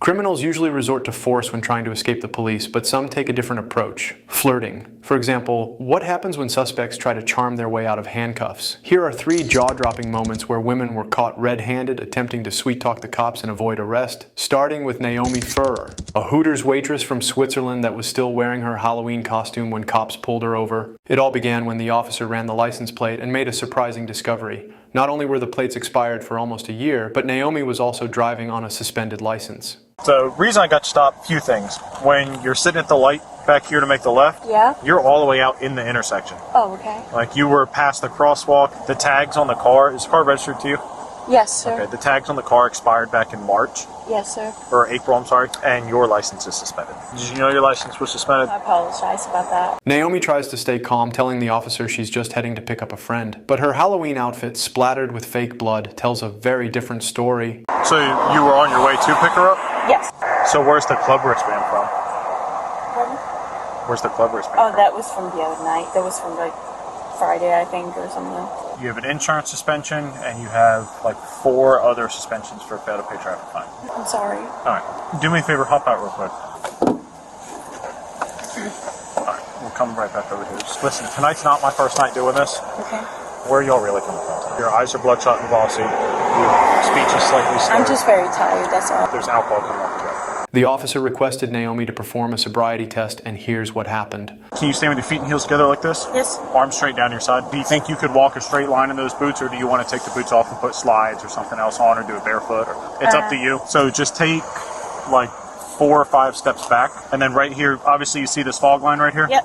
Criminals usually resort to force when trying to escape the police, but some take a different approach. Flirting. For example, what happens when suspects try to charm their way out of handcuffs? Here are 3 jaw-dropping moments where women were caught red-handed attempting to sweet-talk the cops and avoid arrest, starting with Naomi Furer, a Hooters waitress from Switzerland that was still wearing her Halloween costume when cops pulled her over. It all began when the officer ran the license plate and made a surprising discovery. Not only were the plates expired for almost a year, but Naomi was also driving on a suspended license. So, reason I got stopped, few things. When you're sitting at the light back here to make the left, yeah, you're all the way out in the intersection. Oh, okay. Like you were past the crosswalk. The tags on the car, is the car registered to you? Yes, sir. Okay, the tags on the car expired back in March. Yes, sir. Or April, I'm sorry. And your license is suspended. Did you know your license was suspended? I apologize about that. Naomi tries to stay calm, telling the officer she's just heading to pick up a friend. But her Halloween outfit, splattered with fake blood, tells a very different story. So you were on your way to pick her up? Yes. So where's the club wristband from? Pardon? Where's the club wristband Oh, from? that was from the other night. That was from like Friday, I think, or something. You have an insurance suspension, and you have like 4 other suspensions for fail to pay traffic fine. I'm sorry. All right. Do me a favor, hop out real quick. All right, we'll come right back over here. Just listen, tonight's not my first night doing this. Okay. Where are y'all really coming from? Your eyes are bloodshot and glossy. Your speech is slightly slurred. I'm just very tired, that's all. There's alcohol coming off the gut. The officer requested Naomi to perform a sobriety test, and here's what happened. Can you stand with your feet and heels together like this? Yes. Arms straight down your side. Do you think you could walk a straight line in those boots, or do you want to take the boots off and put slides or something else on, or do it barefoot? It's up to you. So just take like 4 or 5 steps back, and then right here, obviously you see this fog line right here? Yep.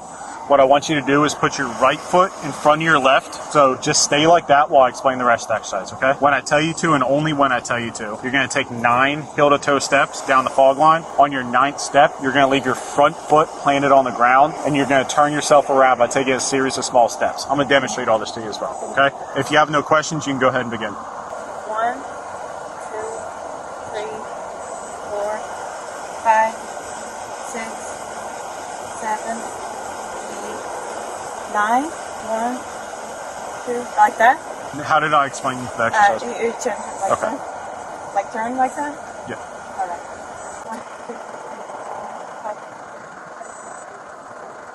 What I want you to do is put your right foot in front of your left. So just stay like that while I explain the rest of the exercise, okay? When I tell you to, and only when I tell you to, you're gonna take 9 heel-to-toe steps down the fog line. On your 9th step, you're gonna leave your front foot planted on the ground, and you're gonna turn yourself around by taking a series of small steps. I'm gonna demonstrate all this to you as well, okay? If you have no questions, you can go ahead and begin. 1, 2, 3, 4, 5, 6, 7, 9, 1, 2, like that? How did I explain the exercise? You turn like Okay. that? Like turn like that? Yeah. Alright. 1, 2, 3, 4,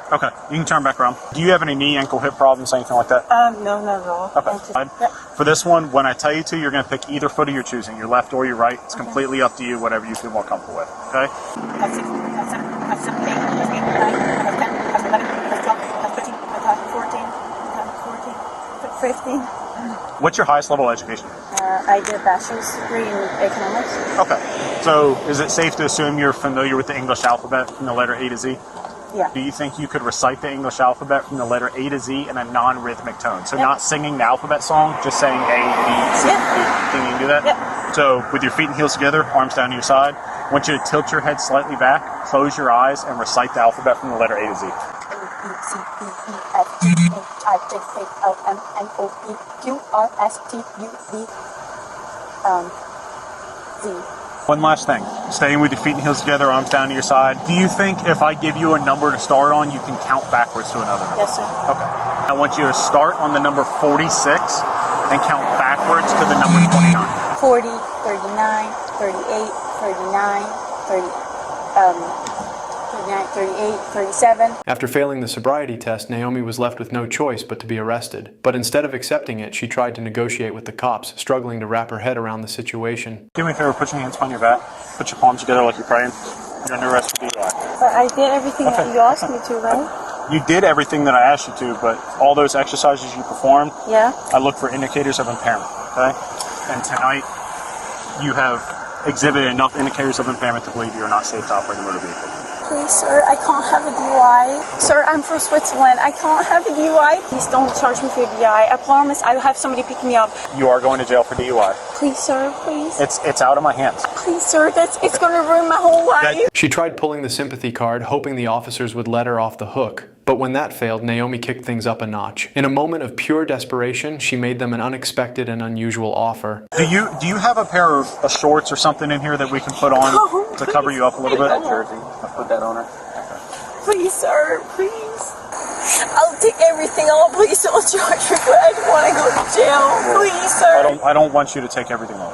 5. Okay, you can turn back around. Do you have any knee, ankle, hip problems, anything like that? No, not at all. Okay. Thank you. Yep. For this one, when I tell you to, you're going to pick either foot of your choosing, your left or your right. It's completely up to you, whatever you feel more comfortable with, okay? Have 6, have 7, have 7, 8, have 8, 9, have 10, have 11, have 12, have 13, have 14, have 14, 15. What's your highest level of education? I did a bachelor's degree in economics. Okay, so is it safe to assume you're familiar with the English alphabet from the letter A to Z? Yeah. Do you think you could recite the English alphabet from the letter A to Z in a non-rhythmic tone? So not singing the alphabet song, just saying A, B, C, D. Think you can do that? Yep. So with your feet and heels together, arms down to your side, I want you to tilt your head slightly back, close your eyes, and recite the alphabet from the letter A to Z. A, B, C, D, E, F, G, H, I, J, K, L, M, N, O, P, Q, R, S, T, U, V, Z. One last thing. Staying with your feet and heels together, arms down to your side. Do you think if I give you a number to start on, you can count backwards to another number? Yes, sir. Okay. I want you to start on the number 46 and count backwards to the number 29. 40, 39, 38, 39, 39, 38, 37. After failing the sobriety test, Naomi was left with no choice but to be arrested. But instead of accepting it, she tried to negotiate with the cops, struggling to wrap her head around the situation. Do me a favor, put your hands behind your back. Put your palms together like you're praying. You're under arrest for DUI. But I did everything that you asked me to, right? You did everything that I asked you to, but all those exercises you performed, Yeah. I look for indicators of impairment, okay? And tonight, you have exhibited enough indicators of impairment to believe you are not safe to operate a motor vehicle. Please, sir, I can't have a DUI. Sir, I'm from Switzerland. I can't have a DUI. Please don't charge me for a DUI. I promise I will have somebody pick me up. You are going to jail for DUI. Please, sir, please. It's out of my hands. Please, sir, it's going to ruin my whole life. She tried pulling the sympathy card, hoping the officers would let her off the hook. But when that failed, Naomi kicked things up a notch. In a moment of pure desperation, she made them an unexpected and unusual offer. Do you have a pair of shorts or something in here that we can put on to cover you up a little bit? That jersey. I'll put that on her. Please, sir, please. I'll take everything off. Please don't charge me, but I don't want to go to jail. Please, sir. I don't want you to take everything off.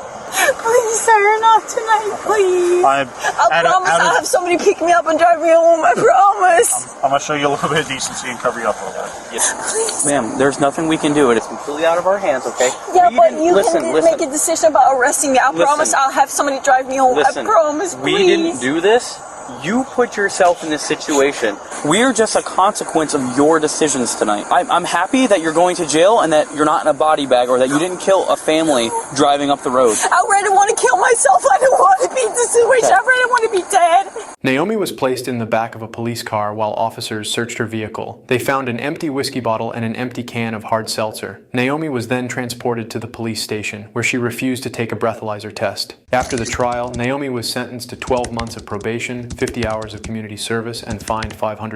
Please, sir, not tonight, please. I promise I'll have somebody pick me up and drive me home. I promise. I'm going to show you a little bit of decency and cover you up a little bit. Yes. Ma'am, there's nothing we can do. It is completely out of our hands, okay? Yeah, but you can make a decision about arresting me. I promise I'll have somebody drive me home. I promise, please. We didn't do this. You put yourself in this situation. We are just a consequence of your decisions tonight. I'm happy that you're going to jail and that you're not in a body bag or that you didn't kill a family driving up the road. I really want to kill myself. I don't want to be in this situation. I really want to be dead. Naomi was placed in the back of a police car while officers searched her vehicle. They found an empty whiskey bottle and an empty can of hard seltzer. Naomi was then transported to the police station, where she refused to take a breathalyzer test. After the trial, Naomi was sentenced to 12 months of probation, 50 hours of community service, and fined $500.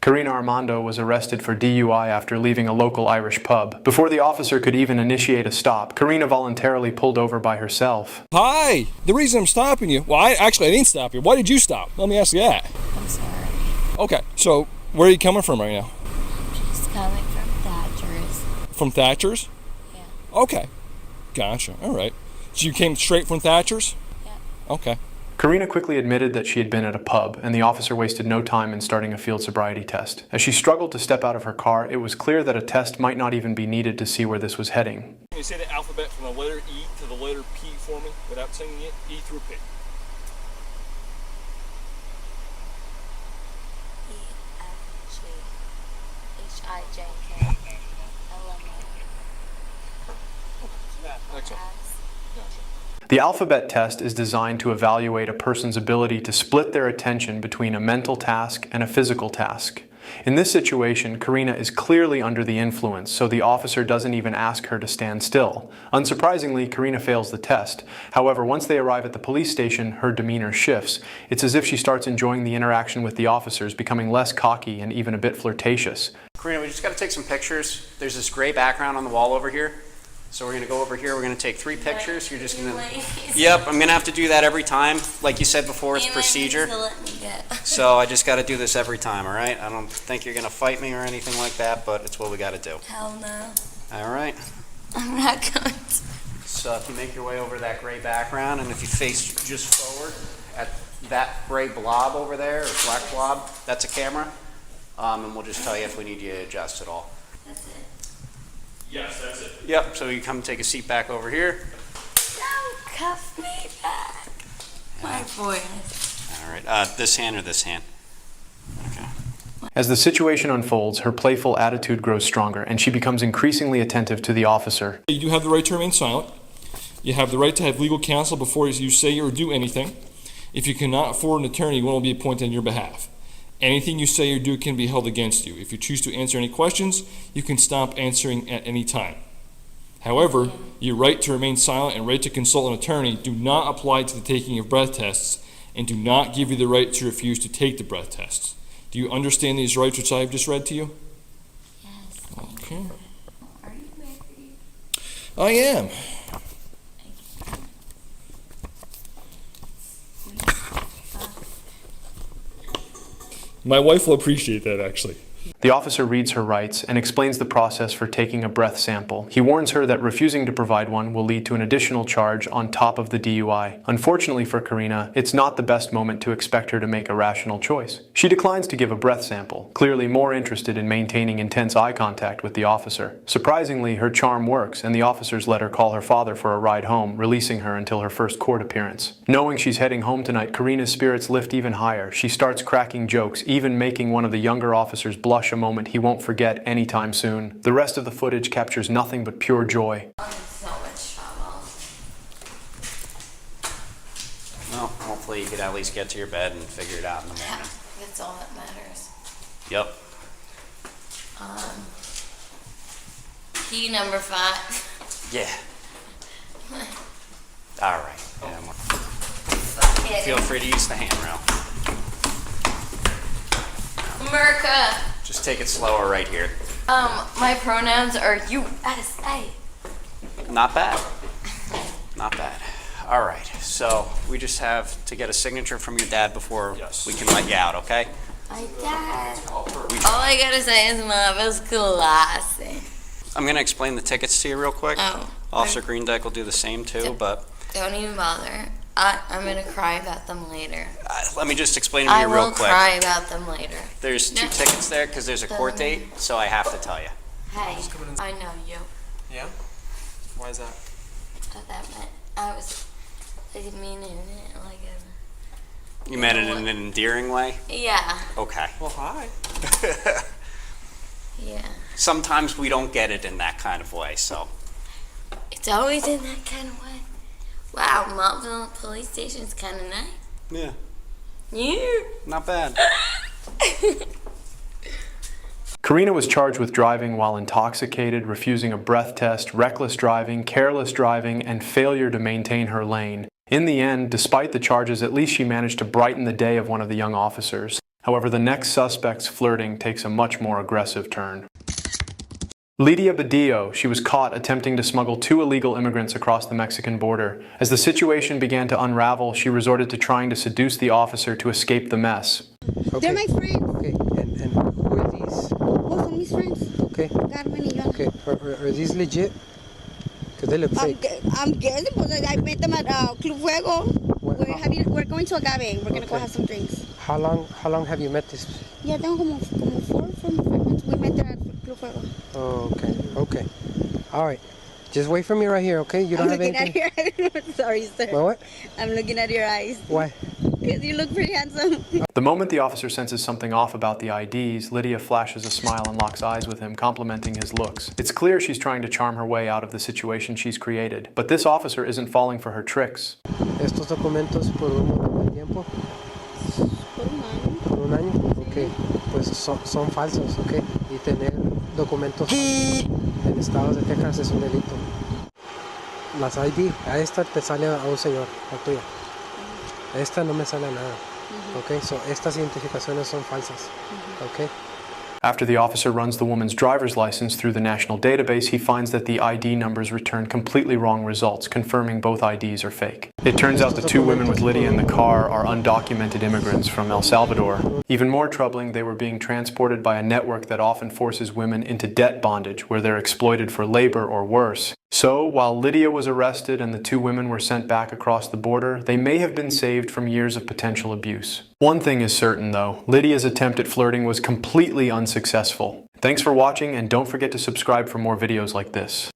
Karina Armando was arrested for DUI after leaving a local Irish pub. Before the officer could even initiate a stop, Karina voluntarily pulled over by herself. Hi! The reason I'm stopping you, well, I didn't stop you. Why did you stop? Let me ask you that. I'm sorry. Okay, so where are you coming from right now? Just coming from Thatcher's. From Thatcher's? Yeah. Okay, gotcha, all right. So you came straight from Thatcher's? Yeah. Okay. Karina quickly admitted that she had been at a pub, and the officer wasted no time in starting a field sobriety test. As she struggled to step out of her car, it was clear that a test might not even be needed to see where this was heading. Can you say the alphabet from the letter E to the letter P for me without singing it? E through P. Excellent. The alphabet test is designed to evaluate a person's ability to split their attention between a mental task and a physical task. In this situation, Karina is clearly under the influence, so the officer doesn't even ask her to stand still. Unsurprisingly, Karina fails the test. However, once they arrive at the police station, her demeanor shifts. It's as if she starts enjoying the interaction with the officers, becoming less cocky and even a bit flirtatious. Karina, we just got to take some pictures. There's this gray background on the wall over here. So we're going to go over here, we're going to take 3 pictures. You're just going to... Yep, I'm going to have to do that every time. Like you said before, it's procedure. So I just got to do this every time, all right? I don't think you're going to fight me or anything like that, but it's what we got to do. Hell no. All right. I'm not going to. So if you make your way over that gray background, and if you face just forward at that gray blob over there, or black blob, that's a camera. And we'll just tell you if we need you to adjust at all. That's it. Yes, that's it. Yep, so you come take a seat back over here. Don't cuff me back. My voice. All right, this hand or this hand? Okay. As the situation unfolds, her playful attitude grows stronger, and she becomes increasingly attentive to the officer. You do have the right to remain silent. You have the right to have legal counsel before you say or do anything. If you cannot afford an attorney, one will be appointed on your behalf. Anything you say or do can be held against you. If you choose to answer any questions, you can stop answering at any time. However, your right to remain silent and right to consult an attorney do not apply to the taking of breath tests and do not give you the right to refuse to take the breath tests. Do you understand these rights which I have just read to you? Yes. Okay. Are you married? I am. My wife will appreciate that, actually. The officer reads her rights and explains the process for taking a breath sample. He warns her that refusing to provide one will lead to an additional charge on top of the DUI. Unfortunately for Karina, it's not the best moment to expect her to make a rational choice. She declines to give a breath sample, clearly more interested in maintaining intense eye contact with the officer. Surprisingly, her charm works, and the officers let her call her father for a ride home, releasing her until her first court appearance. Knowing she's heading home tonight, Karina's spirits lift even higher. She starts cracking jokes, even making one of the younger officers blush a moment he won't forget anytime soon. The rest of the footage captures nothing but pure joy. I'm in so much trouble. Well, hopefully you could at least get to your bed and figure it out in the Yeah, morning. that's all that matters. Yep. Key number 5. Yeah. All right. Yeah, Fuck it. feel free to use the handrail. America. Just take it slower right here. My pronouns are USA. Not bad. Not bad. All right. So we just have to get a signature from your dad before we can let you out, okay? My dad. All I gotta say is Marvel's classy. I'm going to explain the tickets to you real quick. Oh. Officer Greendeck will do the same too, but Don't even bother. I'm gonna cry about them later. let me just explain to I you real will quick. cry about them later. There's 2 tickets there because there's a court date, so I have to tell you. Hey, I know you. Yeah? Why is that? What that meant. I was meaning it like a. You meant it in an endearing way? Yeah. Okay. Well, hi. Yeah. Sometimes we don't get it in that kind of way, so. It's always in that kind of way. Wow, Montville Police Station's kind of nice. Yeah, Yeah. not bad. Karina was charged with driving while intoxicated, refusing a breath test, reckless driving, careless driving, and failure to maintain her lane. In the end, despite the charges, at least she managed to brighten the day of one of the young officers. However, the next suspect's flirting takes a much more aggressive turn. Lydia Badillo, she was caught attempting to smuggle 2 illegal immigrants across the Mexican border. As the situation began to unravel, she resorted to trying to seduce the officer to escape the mess. They're my friends. Okay, and who are these? Both of my friends. Okay, Carmen y Joana. okay. Are these legit? Because they look fake. I'm guessing because I met them at Club Fuego. We're going to Agave. We're going to go Okay. have some drinks. How long have you met this? Ya tengo como 4 from 5 months. We met there at Club Fuego. Oh, okay. All right. Just wait for me right here, okay? You don't I'm have looking anything? at your Sorry, sir. What? I'm looking at your eyes. Why? Because you look pretty handsome. The moment the officer senses something off about the IDs, Lydia flashes a smile and locks eyes with him, complimenting his looks. It's clear she's trying to charm her way out of the situation she's created, but this officer isn't falling for her tricks. Estos documentos por un montón de tiempo. Por un año. Ok. Pues son falsos, ok. Y tener documentos falsos en estados de Texas es un delito. Las ID, a esta te sale a un señor, la tuya. A esta no me sale nada. Ok, so estas identificaciones son falsas. Ok. After the officer runs the woman's driver's license through the national database, he finds that the ID numbers return completely wrong results, confirming both IDs are fake. It turns out the 2 women with Lydia in the car are undocumented immigrants from El Salvador. Even more troubling, they were being transported by a network that often forces women into debt bondage, where they're exploited for labor or worse. So, while Lydia was arrested and the 2 women were sent back across the border, they may have been saved from years of potential abuse. One thing is certain though, Lydia's attempt at flirting was completely unsuccessful. Thanks for watching, and don't forget to subscribe for more videos like this.